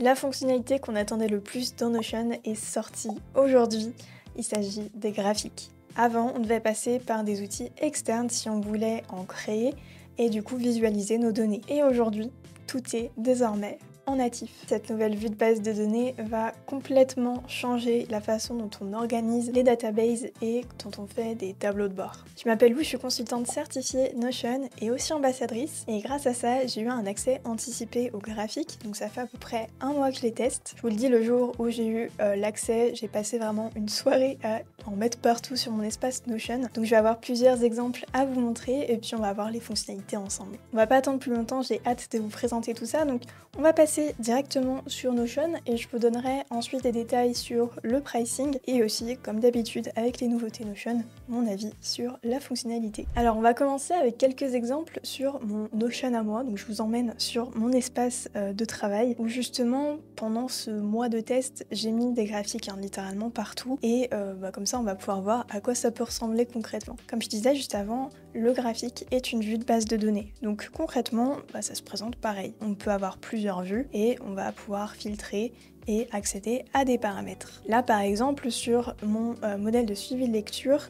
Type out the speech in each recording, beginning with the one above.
La fonctionnalité qu'on attendait le plus dans Notion est sortie aujourd'hui. Il s'agit des graphiques. Avant, on devait passer par des outils externes si on voulait en créer et du coup visualiser nos données. Et aujourd'hui, tout est désormais en natif. Cette nouvelle vue de base de données va complètement changer la façon dont on organise les databases et dont on fait des tableaux de bord. Je m'appelle Lou, je suis consultante certifiée Notion et aussi ambassadrice. Et grâce à ça, j'ai eu un accès anticipé aux graphiques. Donc ça fait à peu près un mois que je les teste. Je vous le dis, le jour où j'ai eu l'accès, j'ai passé vraiment une soirée à en mettre partout sur mon espace Notion. Donc je vais avoir plusieurs exemples à vous montrer et puis on va voir les fonctionnalités ensemble. On va pas attendre plus longtemps, j'ai hâte de vous présenter tout ça. Donc on va passer directement sur Notion et je vous donnerai ensuite des détails sur le pricing et aussi, comme d'habitude avec les nouveautés Notion, mon avis sur la fonctionnalité. Alors on va commencer avec quelques exemples sur mon Notion à moi. Donc je vous emmène sur mon espace de travail où justement pendant ce mois de test j'ai mis des graphiques littéralement partout et comme ça on va pouvoir voir à quoi ça peut ressembler concrètement. Comme je disais juste avant, le graphique est une vue de base de données. Donc concrètement, ça se présente pareil. On peut avoir plusieurs vues et on va pouvoir filtrer et accéder à des paramètres. Là par exemple sur mon modèle de suivi de lecture,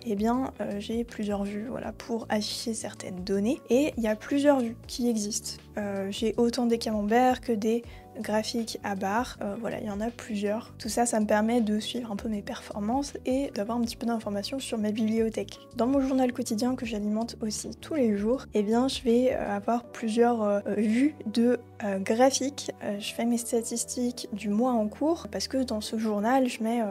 j'ai plusieurs vues pour afficher certaines données et il y a plusieurs vues qui existent. J'ai autant des camemberts que des graphiques à barres, il y en a plusieurs. Tout ça, ça me permet de suivre un peu mes performances et d'avoir un petit peu d'informations sur ma bibliothèque. Dans mon journal quotidien que j'alimente aussi tous les jours, je vais avoir plusieurs vues de graphiques. Je fais mes statistiques du mois en cours parce que dans ce journal, je mets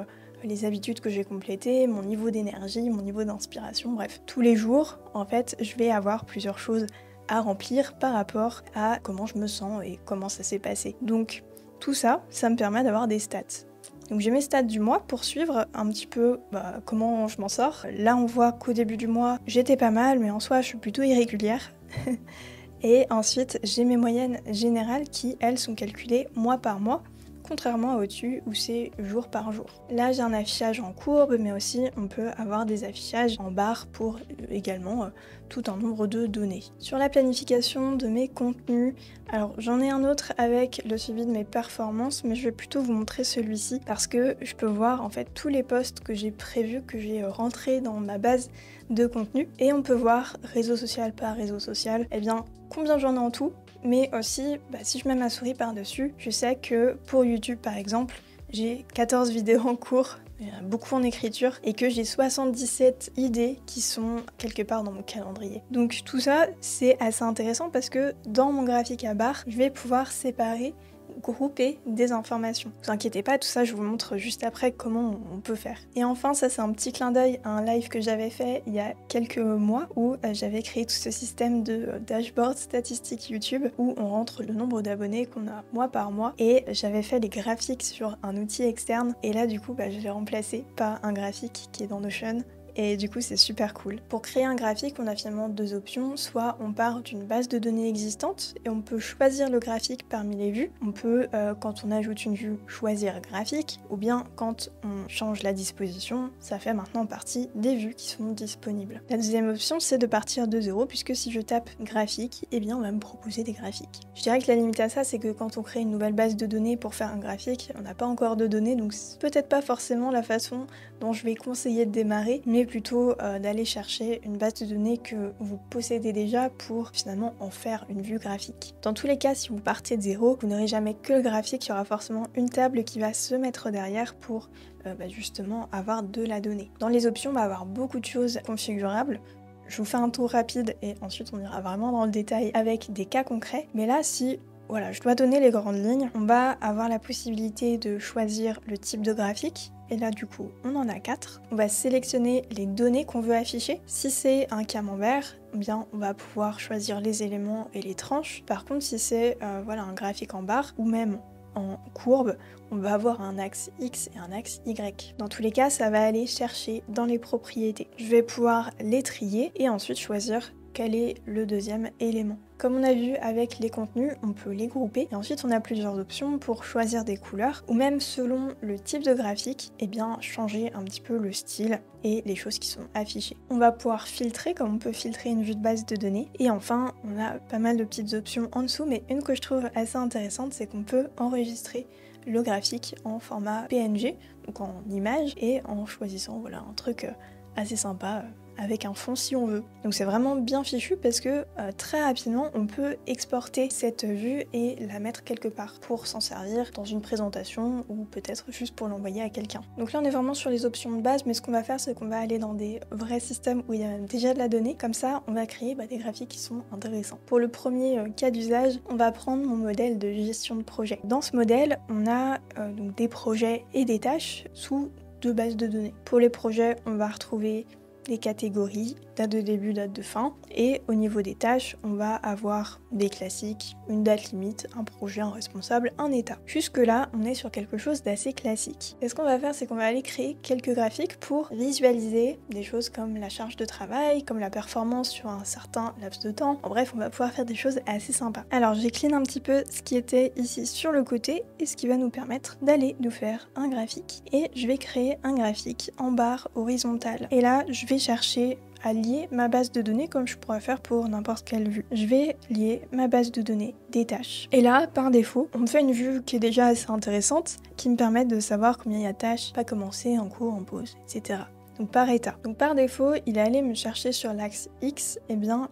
les habitudes que j'ai complétées, mon niveau d'énergie, mon niveau d'inspiration, bref. Tous les jours, en fait, je vais avoir plusieurs choses à remplir par rapport à comment je me sens et comment ça s'est passé. Donc tout ça, ça me permet d'avoir des stats. Donc j'ai mes stats du mois pour suivre un petit peu comment je m'en sors. Là on voit qu'au début du mois j'étais pas mal, mais en soi je suis plutôt irrégulière. Et ensuite j'ai mes moyennes générales qui elles sont calculées mois par mois, contrairement à au-dessus où c'est jour par jour. Là j'ai un affichage en courbe, mais aussi on peut avoir des affichages en barre pour également tout un nombre de données. Sur la planification de mes contenus, alors j'en ai un autre avec le suivi de mes performances, mais je vais plutôt vous montrer celui-ci parce que je peux voir en fait tous les posts que j'ai prévus, que j'ai rentrés dans ma base de contenu, et on peut voir réseau social par réseau social, combien j'en ai en tout. Mais aussi, si je mets ma souris par-dessus, je sais que pour YouTube par exemple, j'ai 14 vidéos en cours, beaucoup en écriture, et que j'ai 77 idées qui sont quelque part dans mon calendrier. Donc tout ça, c'est assez intéressant parce que dans mon graphique à barres, je vais pouvoir séparer, grouper des informations. Ne vous inquiétez pas, tout ça je vous montre juste après comment on peut faire. Et enfin, ça c'est un petit clin d'œil à un live que j'avais fait il y a quelques mois où j'avais créé tout ce système de dashboard statistique YouTube où on rentre le nombre d'abonnés qu'on a mois par mois, et j'avais fait les graphiques sur un outil externe et là du coup je l'ai remplacé par un graphique qui est dans Notion. Et du coup c'est super cool. Pour créer un graphique, on a finalement deux options. Soit on part d'une base de données existante et on peut choisir le graphique parmi les vues. On peut, quand on ajoute une vue, choisir graphique, ou bien quand on change la disposition, ça fait maintenant partie des vues qui sont disponibles. La deuxième option, c'est de partir de zéro, puisque si je tape graphique, on va me proposer des graphiques. Je dirais que la limite à ça, c'est que quand on crée une nouvelle base de données pour faire un graphique, on n'a pas encore de données, donc c'est peut-être pas forcément la façon dont je vais conseiller de démarrer, mais plutôt d'aller chercher une base de données que vous possédez déjà pour finalement en faire une vue graphique. Dans tous les cas, si vous partez de zéro, vous n'aurez jamais que le graphique, il y aura forcément une table qui va se mettre derrière pour justement avoir de la donnée. Dans les options, on va avoir beaucoup de choses configurables. Je vous fais un tour rapide et ensuite on ira vraiment dans le détail avec des cas concrets. Mais là, si je dois donner les grandes lignes, on va avoir la possibilité de choisir le type de graphique. Et là du coup on en a 4. On va sélectionner les données qu'on veut afficher. Si c'est un camembert, on va pouvoir choisir les éléments et les tranches. Par contre si c'est un graphique en barre ou même en courbe, on va avoir un axe X et un axe Y. Dans tous les cas, ça va aller chercher dans les propriétés. Je vais pouvoir les trier et ensuite choisir quel est le deuxième élément. Comme on a vu avec les contenus, on peut les grouper et ensuite on a plusieurs options pour choisir des couleurs ou même selon le type de graphique, eh bien changer un petit peu le style et les choses qui sont affichées. On va pouvoir filtrer comme on peut filtrer une vue de base de données et enfin on a pas mal de petites options en dessous, mais une que je trouve assez intéressante, c'est qu'on peut enregistrer le graphique en format PNG, donc en image, et en choisissant voilà, un truc assez sympa avec un fond si on veut. Donc c'est vraiment bien fichu parce que très rapidement on peut exporter cette vue et la mettre quelque part pour s'en servir dans une présentation ou peut-être juste pour l'envoyer à quelqu'un. Donc là on est vraiment sur les options de base, mais ce qu'on va faire c'est qu'on va aller dans des vrais systèmes où il y a déjà de la donnée, comme ça on va créer des graphiques qui sont intéressants. Pour le premier cas d'usage, on va prendre mon modèle de gestion de projet. Dans ce modèle on a donc des projets et des tâches sous deux bases de données. Pour les projets on va retrouver des catégories, date de début, date de fin, et au niveau des tâches, on va avoir des classiques, une date limite, un projet, un responsable, un état. Jusque là, on est sur quelque chose d'assez classique. Et ce qu'on va faire, c'est qu'on va aller créer quelques graphiques pour visualiser des choses comme la charge de travail, comme la performance sur un certain laps de temps. En bref, on va pouvoir faire des choses assez sympas. Alors, j'écline un petit peu ce qui était ici sur le côté et ce qui va nous permettre d'aller nous faire un graphique. Et je vais créer un graphique en barre horizontale. Et là, je vais chercher à lier ma base de données comme je pourrais faire pour n'importe quelle vue. Je vais lier ma base de données des tâches. Et là, par défaut, on me fait une vue qui est déjà assez intéressante, qui me permet de savoir combien il y a de tâches, pas commencer, en cours, en pause, etc. Donc par état. Donc par défaut, il est allé me chercher sur l'axe X,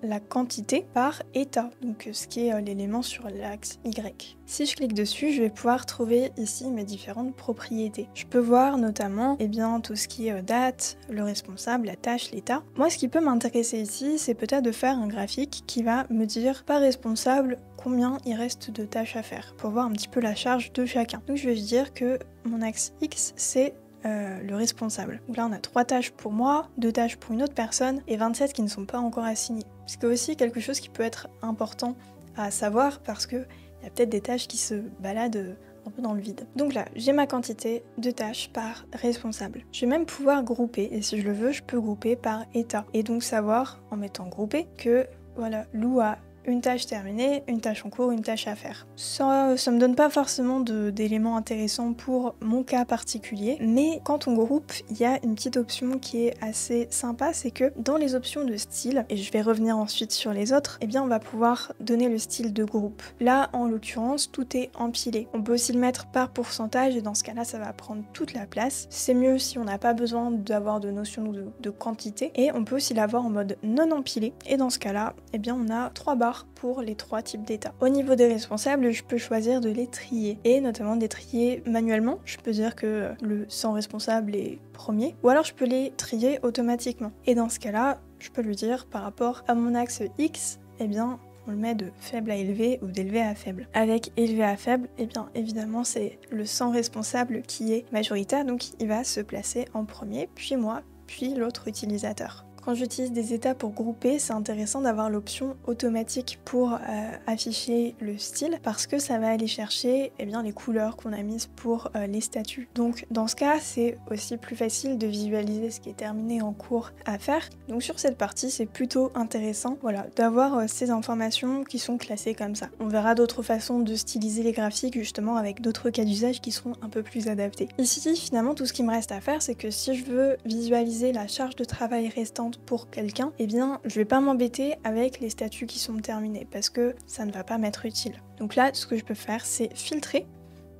la quantité par état, donc ce qui est l'élément sur l'axe Y. Si je clique dessus, je vais pouvoir trouver ici mes différentes propriétés. Je peux voir notamment tout ce qui est date, le responsable, la tâche, l'état. Moi, ce qui peut m'intéresser ici, c'est peut-être de faire un graphique qui va me dire par responsable combien il reste de tâches à faire, pour voir un petit peu la charge de chacun. Donc je vais dire que mon axe X, c'est le responsable. Donc là on a 3 tâches pour moi, 2 tâches pour une autre personne et 27 qui ne sont pas encore assignées. C'est aussi quelque chose qui peut être important à savoir parce que il y a peut-être des tâches qui se baladent un peu dans le vide. Donc là j'ai ma quantité de tâches par responsable. Je vais même pouvoir grouper et si je le veux je peux grouper par état et donc savoir en mettant groupé que voilà, Lou a une tâche terminée, une tâche en cours, une tâche à faire. Ça me donne pas forcément d'éléments intéressants pour mon cas particulier, mais quand on groupe, il y a une petite option qui est assez sympa, c'est que dans les options de style, et je vais revenir ensuite sur les autres, on va pouvoir donner le style de groupe. Là, en l'occurrence, tout est empilé. On peut aussi le mettre par pourcentage et dans ce cas-là, ça va prendre toute la place. C'est mieux si on n'a pas besoin d'avoir de notion de quantité et on peut aussi l'avoir en mode non empilé et dans ce cas-là, on a 3 barres pour les 3 types d'états. Au niveau des responsables, je peux choisir de les trier et notamment de les trier manuellement. Je peux dire que le sans responsable est premier ou alors je peux les trier automatiquement. Et dans ce cas-là, je peux lui dire par rapport à mon axe X, on le met de faible à élevé ou d'élevé à faible. Avec élevé à faible, évidemment c'est le sans responsable qui est majoritaire, donc il va se placer en premier, puis moi, puis l'autre utilisateur. Quand j'utilise des états pour grouper, c'est intéressant d'avoir l'option automatique pour afficher le style parce que ça va aller chercher les couleurs qu'on a mises pour les statuts. Donc dans ce cas, c'est aussi plus facile de visualiser ce qui est terminé en cours à faire. Donc sur cette partie, c'est plutôt intéressant d'avoir ces informations qui sont classées comme ça. On verra d'autres façons de styliser les graphiques justement avec d'autres cas d'usage qui seront un peu plus adaptés. Ici, finalement, tout ce qui me reste à faire, c'est que si je veux visualiser la charge de travail restante pour quelqu'un, je vais pas m'embêter avec les statuts qui sont terminés parce que ça ne va pas m'être utile. Donc là, ce que je peux faire, c'est filtrer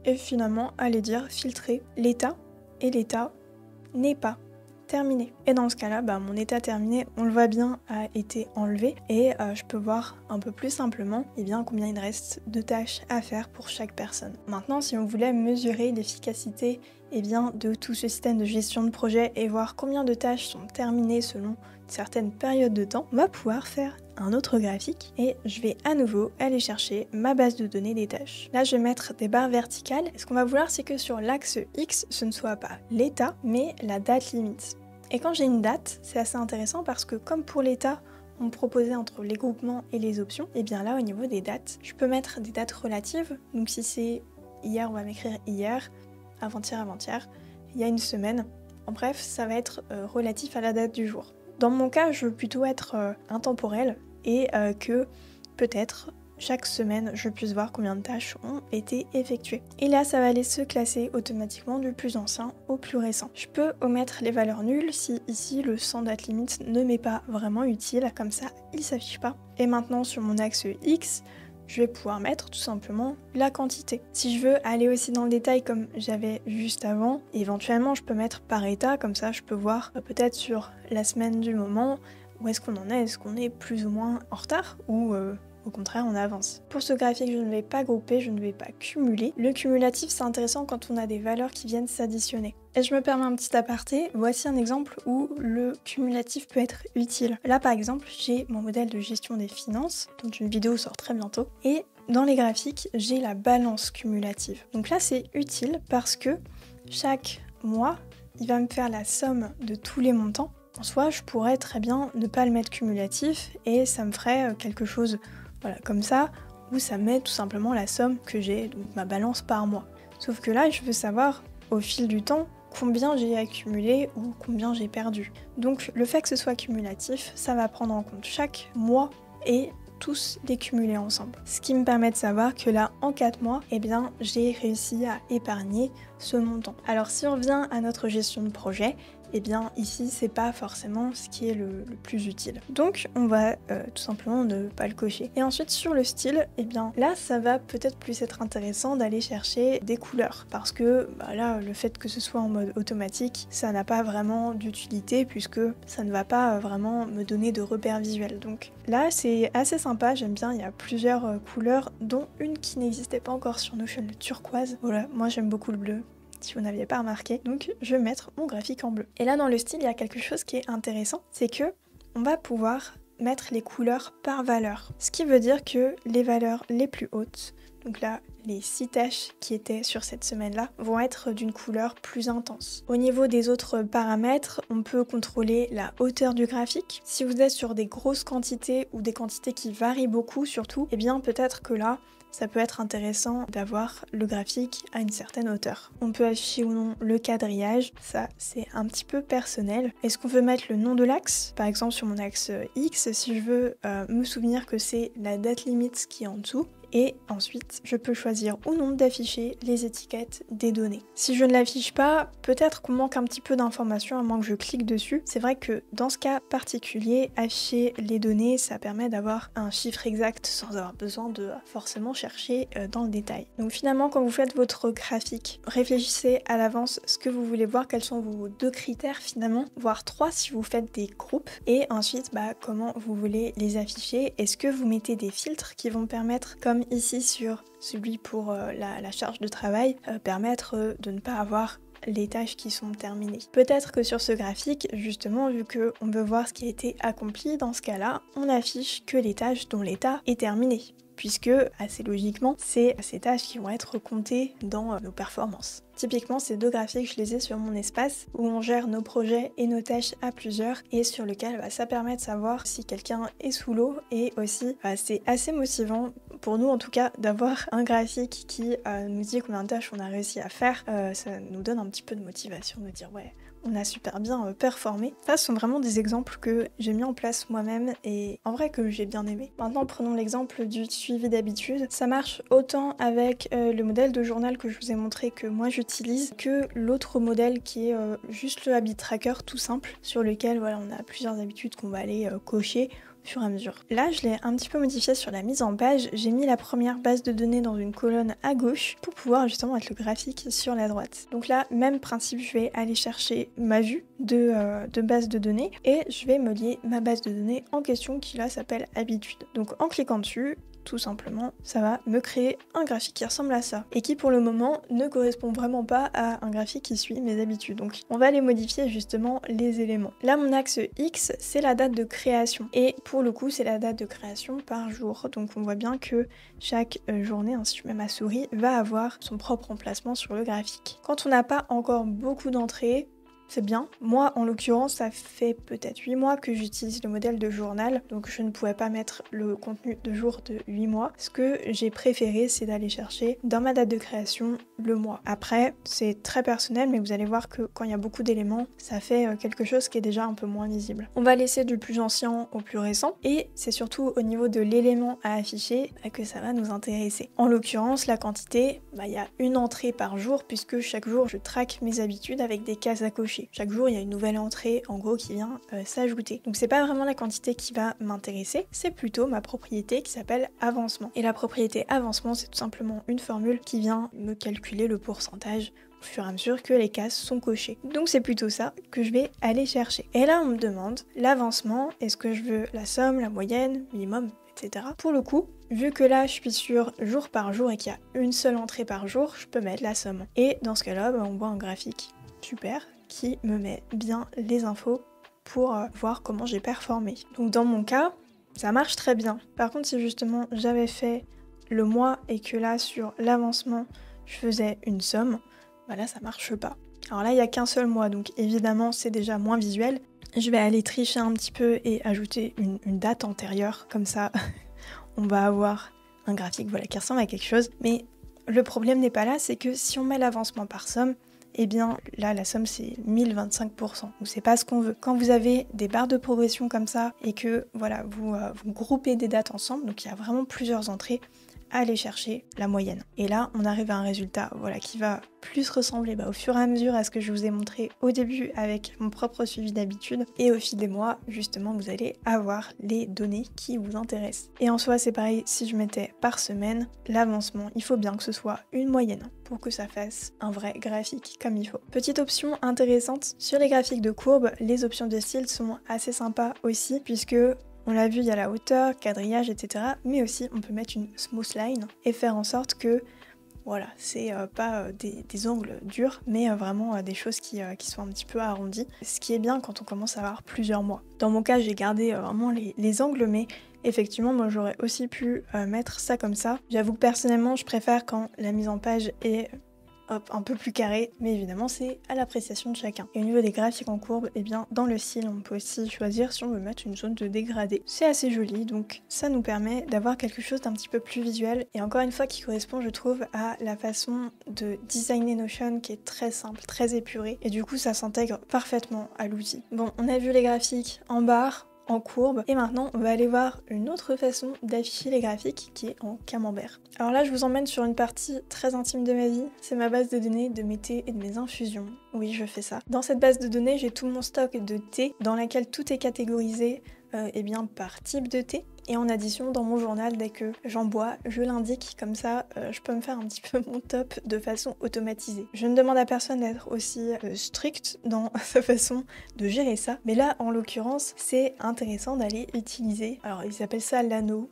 et finalement aller dire filtrer l'état et l'état n'est pas terminé. Et dans ce cas-là, mon état terminé, on le voit bien, a été enlevé et je peux voir un peu plus simplement combien il reste de tâches à faire pour chaque personne. Maintenant, si on voulait mesurer l'efficacité de tout ce système de gestion de projet et voir combien de tâches sont terminées selon certaines périodes de temps, on va pouvoir faire un autre graphique et je vais à nouveau aller chercher ma base de données des tâches. Là, je vais mettre des barres verticales. Et ce qu'on va vouloir, c'est que sur l'axe X, ce ne soit pas l'état, mais la date limite. Et quand j'ai une date, c'est assez intéressant parce que comme pour l'état, on me proposait entre les groupements et les options, là, au niveau des dates, je peux mettre des dates relatives. Donc si c'est hier, on va m'écrire hier, avant-hier, il y a une semaine. En bref, ça va être relatif à la date du jour. Dans mon cas, je veux plutôt être intemporel et que peut-être chaque semaine, je puisse voir combien de tâches ont été effectuées. Et là, ça va aller se classer automatiquement du plus ancien au plus récent. Je peux omettre les valeurs nulles si ici le sans date limit ne m'est pas vraiment utile, comme ça il s'affiche pas. Et maintenant sur mon axe X, je vais pouvoir mettre tout simplement la quantité. Si je veux aller aussi dans le détail comme j'avais juste avant, éventuellement je peux mettre par état, comme ça je peux voir peut-être sur la semaine du moment où est-ce qu'on en est, est-ce qu'on est plus ou moins en retard ou au contraire, on avance. Pour ce graphique, je ne vais pas grouper, je ne vais pas cumuler. Le cumulatif, c'est intéressant quand on a des valeurs qui viennent s'additionner. Et je me permets un petit aparté, voici un exemple où le cumulatif peut être utile. Là, par exemple, j'ai mon modèle de gestion des finances, dont une vidéo sort très bientôt, et dans les graphiques, j'ai la balance cumulative. Donc là, c'est utile parce que chaque mois, il va me faire la somme de tous les montants. En soi, je pourrais très bien ne pas le mettre cumulatif et ça me ferait quelque chose comme ça, où ça met tout simplement la somme que j'ai, donc ma balance par mois. Sauf que là, je veux savoir, au fil du temps, combien j'ai accumulé ou combien j'ai perdu. Donc le fait que ce soit cumulatif, ça va prendre en compte chaque mois et tous les cumuler ensemble. Ce qui me permet de savoir que là, en 4 mois, eh bien, j'ai réussi à épargner ce montant. Alors si on revient à notre gestion de projet, eh bien ici c'est pas forcément ce qui est le plus utile. Donc on va tout simplement ne pas le cocher. Et ensuite sur le style, eh bien là ça va peut-être plus être intéressant d'aller chercher des couleurs parce que là le fait que ce soit en mode automatique, ça n'a pas vraiment d'utilité puisque ça ne va pas vraiment me donner de repères visuels. Donc là c'est assez sympa, j'aime bien, il y a plusieurs couleurs dont une qui n'existait pas encore sur Notion, le turquoise. Voilà, moi j'aime beaucoup le bleu, si vous n'aviez pas remarqué. Donc je vais mettre mon graphique en bleu. Et là dans le style, il y a quelque chose qui est intéressant, c'est que on va pouvoir mettre les couleurs par valeur. Ce qui veut dire que les valeurs les plus hautes, donc là les 6 tâches qui étaient sur cette semaine-là, vont être d'une couleur plus intense. Au niveau des autres paramètres, on peut contrôler la hauteur du graphique. Si vous êtes sur des grosses quantités ou des quantités qui varient beaucoup surtout, eh bien peut-être que là, ça peut être intéressant d'avoir le graphique à une certaine hauteur. On peut afficher ou non le quadrillage, ça c'est un petit peu personnel. Est-ce qu'on veut mettre le nom de l'axe? Par exemple sur mon axe X, si je veux me souvenir que c'est la date limite qui est en dessous, et ensuite je peux choisir ou non d'afficher les étiquettes des données. Si je ne l'affiche pas, peut-être qu'on manque un petit peu d'informations à moins que je clique dessus. C'est vrai que dans ce cas particulier, afficher les données, ça permet d'avoir un chiffre exact sans avoir besoin de forcément chercher dans le détail. Donc finalement, quand vous faites votre graphique, réfléchissez à l'avance ce que vous voulez voir, quels sont vos 2 critères finalement, voire 3 si vous faites des groupes, et ensuite comment vous voulez les afficher. Est-ce que vous mettez des filtres qui vont permettre, comme ici sur celui pour la charge de travail, permettre de ne pas avoir les tâches qui sont terminées. Peut-être que sur ce graphique, justement, vu qu'on veut voir ce qui a été accompli, dans ce cas-là, on affiche que les tâches dont l'état est terminé, puisque, assez logiquement, c'est ces tâches qui vont être comptées dans nos performances. Typiquement, ces 2 graphiques, je les ai sur mon espace où on gère nos projets et nos tâches à plusieurs et sur lequel ça permet de savoir si quelqu'un est sous l'eau et aussi c'est assez motivant pour nous en tout cas d'avoir un graphique qui nous dit combien de tâches on a réussi à faire. Ça nous donne un petit peu de motivation de dire ouais, on a super bien performé. Ça, ce sont vraiment des exemples que j'ai mis en place moi-même et en vrai que j'ai bien aimé. Maintenant, prenons l'exemple du suivi d'habitude. Ça marche autant avec le modèle de journal que je vous ai montré que moi j'utilise que l'autre modèle qui est juste le habit tracker tout simple sur lequel on a plusieurs habitudes qu'on va aller cocher au fur et à mesure. Là, je l'ai un petit peu modifié sur la mise en page. J'ai mis la première base de données dans une colonne à gauche pour pouvoir justement mettre le graphique sur la droite. Donc là, même principe, je vais aller chercher ma vue de base de données et je vais me lier ma base de données en question qui là s'appelle habitude. Donc en cliquant dessus, tout simplement, ça va me créer un graphique qui ressemble à ça et qui pour le moment ne correspond vraiment pas à un graphique qui suit mes habitudes. Donc on va aller modifier justement les éléments. Là mon axe X c'est la date de création et pour le coup c'est la date de création par jour. Donc on voit bien que chaque journée, si je mets ma souris, va avoir son propre emplacement sur le graphique. Quand on n'a pas encore beaucoup d'entrées, c'est bien. Moi, en l'occurrence, ça fait peut-être 8 mois que j'utilise le modèle de journal, donc je ne pouvais pas mettre le contenu de jour de 8 mois. Ce que j'ai préféré, c'est d'aller chercher dans ma date de création le mois. Après, c'est très personnel, mais vous allez voir que quand il y a beaucoup d'éléments, ça fait quelque chose qui est déjà un peu moins lisible. On va laisser du plus ancien au plus récent, et c'est surtout au niveau de l'élément à afficher que ça va nous intéresser. En l'occurrence, la quantité, il y a une entrée par jour, puisque chaque jour je traque mes habitudes avec des cases à cocher. Chaque jour, il y a une nouvelle entrée, en gros, qui vient s'ajouter. Donc c'est pas vraiment la quantité qui va m'intéresser, c'est plutôt ma propriété qui s'appelle avancement. Et la propriété avancement, c'est tout simplement une formule qui vient me calculer le pourcentage au fur et à mesure que les cases sont cochées. Donc c'est plutôt ça que je vais aller chercher. Et là on me demande l'avancement, est-ce que je veux la somme, la moyenne, minimum, etc. Pour le coup, vu que là je suis sur jour par jour et qu'il y a une seule entrée par jour, je peux mettre la somme. Et dans ce cas-là, on voit un graphique super qui me met bien les infos pour voir comment j'ai performé. Donc dans mon cas, ça marche très bien. Par contre, si justement j'avais fait le mois et que là sur l'avancement je faisais une somme, là ça marche pas. Alors là il n'y a qu'un seul mois, donc évidemment c'est déjà moins visuel. Je vais aller tricher un petit peu et ajouter une date antérieure, comme ça on va avoir un graphique qui ressemble à quelque chose. Mais le problème n'est pas là, c'est que si on met l'avancement par somme, eh bien là la somme c'est 1025%, donc c'est pas ce qu'on veut. Quand vous avez des barres de progression comme ça et que vous groupez des dates ensemble, donc il y a vraiment plusieurs entrées, à aller chercher la moyenne. Et là on arrive à un résultat qui va plus ressembler au fur et à mesure à ce que je vous ai montré au début avec mon propre suivi d'habitude, et au fil des mois justement vous allez avoir les données qui vous intéressent. Et en soi c'est pareil, si je mettais par semaine l'avancement, il faut bien que ce soit une moyenne pour que ça fasse un vrai graphique comme il faut. Petite option intéressante, sur les graphiques de courbe, les options de style sont assez sympas aussi, puisque on l'a vu, il y a la hauteur, quadrillage, etc. Mais aussi, on peut mettre une smooth line et faire en sorte que, c'est pas des angles durs, mais vraiment des choses qui sont un petit peu arrondies. Ce qui est bien quand on commence à avoir plusieurs mois. Dans mon cas, j'ai gardé vraiment les angles, mais effectivement, moi j'aurais aussi pu mettre ça comme ça. J'avoue que personnellement, je préfère quand la mise en page est un peu plus carré, mais évidemment c'est à l'appréciation de chacun. Et au niveau des graphiques en courbe, dans le style on peut aussi choisir si on veut mettre une zone de dégradé. C'est assez joli, donc ça nous permet d'avoir quelque chose d'un petit peu plus visuel, et encore une fois qui correspond je trouve à la façon de designer Notion qui est très simple, très épurée, et du coup ça s'intègre parfaitement à l'outil. Bon, on a vu les graphiques en barre, en courbe, et maintenant on va aller voir une autre façon d'afficher les graphiques qui est en camembert. Alors là je vous emmène sur une partie très intime de ma vie, c'est ma base de données de mes thés et de mes infusions. Oui, je fais ça. Dans cette base de données j'ai tout mon stock de thé dans laquelle tout est catégorisé par type de thé, et en addition dans mon journal dès que j'en bois je l'indique, comme ça je peux me faire un petit peu mon top de façon automatisée. Je ne demande à personne d'être aussi strict dans sa façon de gérer ça, mais là en l'occurrence c'est intéressant d'aller utiliser, alors ils appellent ça l'anneau,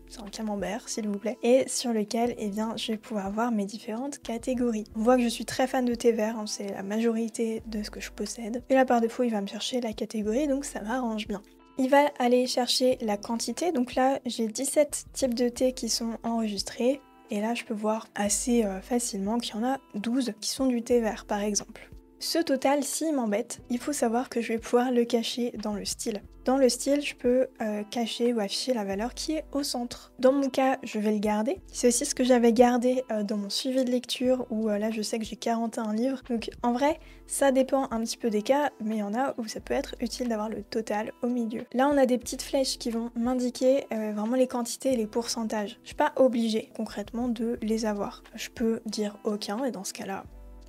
c'est un camembert s'il vous plaît, et sur lequel je vais pouvoir voir mes différentes catégories. On voit que je suis très fan de thé vert, c'est la majorité de ce que je possède, et là par défaut il va me chercher la catégorie, donc ça m'arrange bien. Il va aller chercher la quantité, donc là j'ai 17 types de thé qui sont enregistrés, et là je peux voir assez facilement qu'il y en a 12 qui sont du thé vert par exemple. Ce total, s'il m'embête, il faut savoir que je vais pouvoir le cacher dans le style. Dans le style, je peux cacher ou afficher la valeur qui est au centre. Dans mon cas, je vais le garder. C'est aussi ce que j'avais gardé dans mon suivi de lecture, où là je sais que j'ai 41 livres. Donc en vrai, ça dépend un petit peu des cas, mais il y en a où ça peut être utile d'avoir le total au milieu. Là on a des petites flèches qui vont m'indiquer vraiment les quantités et les pourcentages. Je suis pas obligée concrètement de les avoir. Je peux dire aucun, et dans ce cas-là,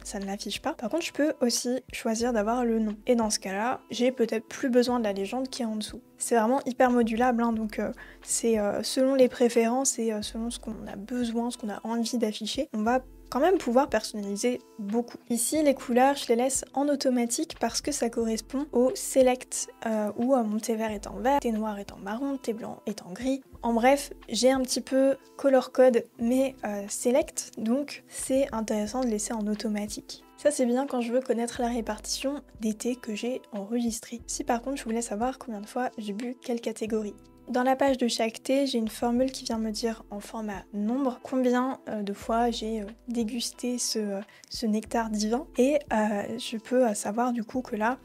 ça ne l'affiche pas. Par contre, je peux aussi choisir d'avoir le nom. Et dans ce cas-là, j'ai peut-être plus besoin de la légende qui est en dessous. C'est vraiment hyper modulable, donc c'est selon les préférences et selon ce qu'on a besoin, ce qu'on a envie d'afficher, on va quand même pouvoir personnaliser beaucoup. Ici, les couleurs, je les laisse en automatique parce que ça correspond au select, où mon thé vert est en vert, thé noir est en marron, thé blanc est en gris. En bref, j'ai un petit peu color code, mais select, donc c'est intéressant de laisser en automatique. Ça c'est bien quand je veux connaître la répartition des thés que j'ai enregistrés. Si par contre je voulais savoir combien de fois j'ai bu quelle catégorie. Dans la page de chaque thé, j'ai une formule qui vient me dire en format nombre combien de fois j'ai dégusté ce nectar divin, et je peux savoir du coup que là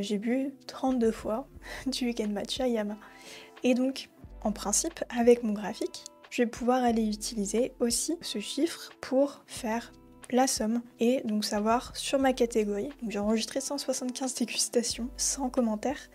j'ai bu 32 fois du Weekend Matcha Yama. Et donc en principe avec mon graphique, je vais pouvoir aller utiliser aussi ce chiffre pour faire la somme et donc savoir sur ma catégorie. Donc j'ai enregistré 175 dégustations sans commentaires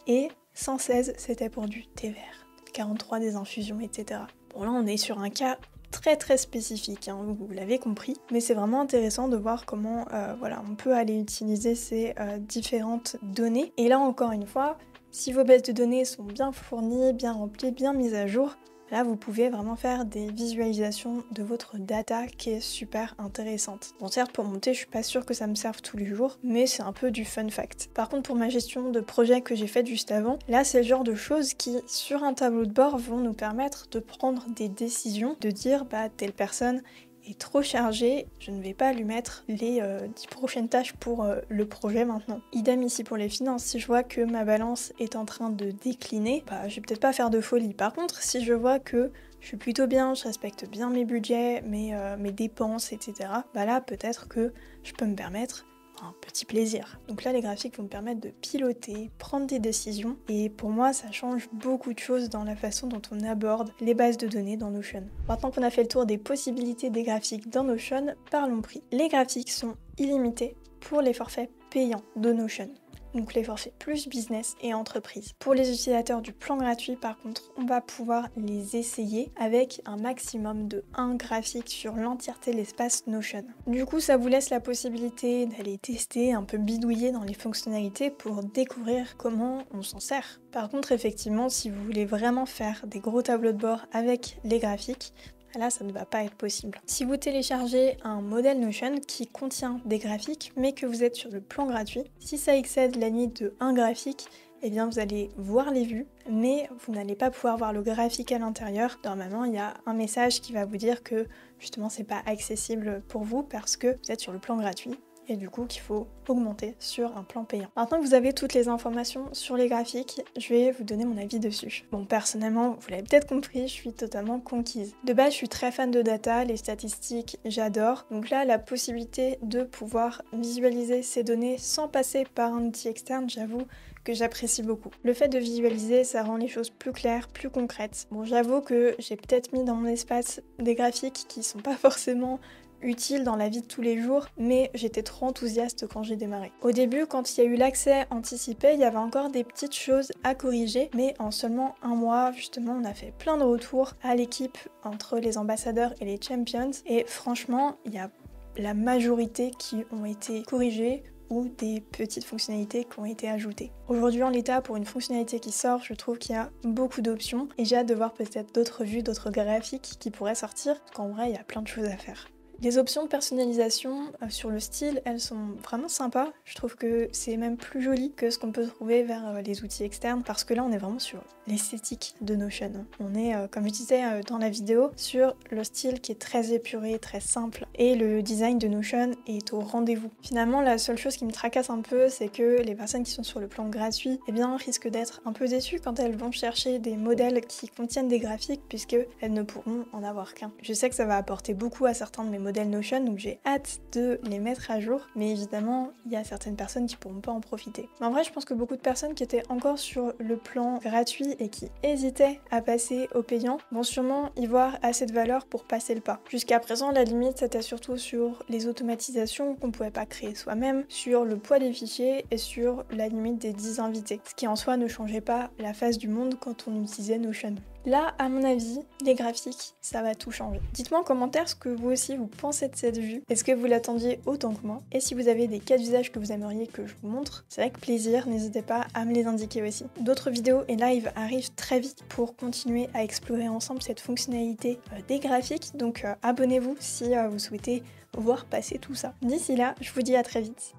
et 116 c'était pour du thé vert, 43 des infusions, etc. Bon là on est sur un cas très spécifique, hein, vous l'avez compris, mais c'est vraiment intéressant de voir comment on peut aller utiliser ces différentes données. Et là encore une fois, si vos bases de données sont bien fournies, bien remplies, bien mises à jour, là vous pouvez vraiment faire des visualisations de votre data qui est super intéressante. Bon certes pour monter je suis pas sûre que ça me serve tous les jours, mais c'est un peu du fun fact. Par contre pour ma gestion de projet que j'ai faite juste avant, là c'est le genre de choses qui sur un tableau de bord vont nous permettre de prendre des décisions, de dire telle personne est trop chargée, je ne vais pas lui mettre les 10 prochaines tâches pour le projet maintenant. Idem ici pour les finances, si je vois que ma balance est en train de décliner, je vais peut-être pas faire de folie. Par contre, si je vois que je suis plutôt bien, je respecte bien mes budgets, mes dépenses, etc., là peut-être que je peux me permettre un petit plaisir. Donc là les graphiques vont me permettre de piloter, prendre des décisions et pour moi ça change beaucoup de choses dans la façon dont on aborde les bases de données dans Notion. Maintenant qu'on a fait le tour des possibilités des graphiques dans Notion, parlons prix. Les graphiques sont illimités pour les forfaits payants de Notion. Donc les forfaits plus business et entreprise. Pour les utilisateurs du plan gratuit par contre, on va pouvoir les essayer avec un maximum de 1 graphique sur l'entièreté de l'espace Notion. Du coup ça vous laisse la possibilité d'aller tester, un peu bidouiller dans les fonctionnalités pour découvrir comment on s'en sert. Par contre effectivement si vous voulez vraiment faire des gros tableaux de bord avec les graphiques, là ça ne va pas être possible. Si vous téléchargez un modèle Notion qui contient des graphiques mais que vous êtes sur le plan gratuit, si ça excède la limite de 1 graphique, eh bien vous allez voir les vues mais vous n'allez pas pouvoir voir le graphique à l'intérieur. Normalement il y a un message qui va vous dire que justement c'est pas accessible pour vous parce que vous êtes sur le plan gratuit. Et du coup qu'il faut augmenter sur un plan payant. Maintenant que vous avez toutes les informations sur les graphiques, je vais vous donner mon avis dessus. Bon personnellement, vous l'avez peut-être compris, je suis totalement conquise. De base je suis très fan de data, les statistiques j'adore. Donc là la possibilité de pouvoir visualiser ces données sans passer par un outil externe, j'avoue que j'apprécie beaucoup. Le fait de visualiser, ça rend les choses plus claires, plus concrètes. Bon j'avoue que j'ai peut-être mis dans mon espace des graphiques qui sont pas forcément utile dans la vie de tous les jours, mais j'étais trop enthousiaste quand j'ai démarré. Au début, quand il y a eu l'accès anticipé, il y avait encore des petites choses à corriger, mais en seulement 1 mois, justement, on a fait plein de retours à l'équipe entre les ambassadeurs et les champions, et franchement, il y a la majorité qui ont été corrigées ou des petites fonctionnalités qui ont été ajoutées. Aujourd'hui en l'état, pour une fonctionnalité qui sort, je trouve qu'il y a beaucoup d'options et j'ai hâte de voir peut-être d'autres vues, d'autres graphiques qui pourraient sortir, parce qu'en vrai, il y a plein de choses à faire. Les options de personnalisation sur le style, elles sont vraiment sympas. Je trouve que c'est même plus joli que ce qu'on peut trouver vers les outils externes parce que là on est vraiment sur l'esthétique de Notion. On est, comme je disais dans la vidéo, sur le style qui est très épuré, très simple et le design de Notion est au rendez-vous. Finalement la seule chose qui me tracasse un peu, c'est que les personnes qui sont sur le plan gratuit risquent d'être un peu déçues quand elles vont chercher des modèles qui contiennent des graphiques puisque elles ne pourront en avoir qu'un. Je sais que ça va apporter beaucoup à certains de mes modèles Notion, donc j'ai hâte de les mettre à jour, mais évidemment il y a certaines personnes qui pourront pas en profiter. Mais en vrai je pense que beaucoup de personnes qui étaient encore sur le plan gratuit et qui hésitaient à passer au payant vont sûrement y voir assez de valeur pour passer le pas. Jusqu'à présent la limite c'était surtout sur les automatisations qu'on pouvait pas créer soi-même, sur le poids des fichiers et sur la limite des 10 invités, ce qui en soi ne changeait pas la face du monde quand on utilisait Notion. Là, à mon avis, les graphiques, ça va tout changer. Dites-moi en commentaire ce que vous aussi vous pensez de cette vue. Est-ce que vous l'attendiez autant que moi? Et si vous avez des cas d'usage que vous aimeriez que je vous montre, c'est avec plaisir, n'hésitez pas à me les indiquer aussi. D'autres vidéos et lives arrivent très vite pour continuer à explorer ensemble cette fonctionnalité des graphiques, donc abonnez-vous si vous souhaitez voir passer tout ça. D'ici là, je vous dis à très vite.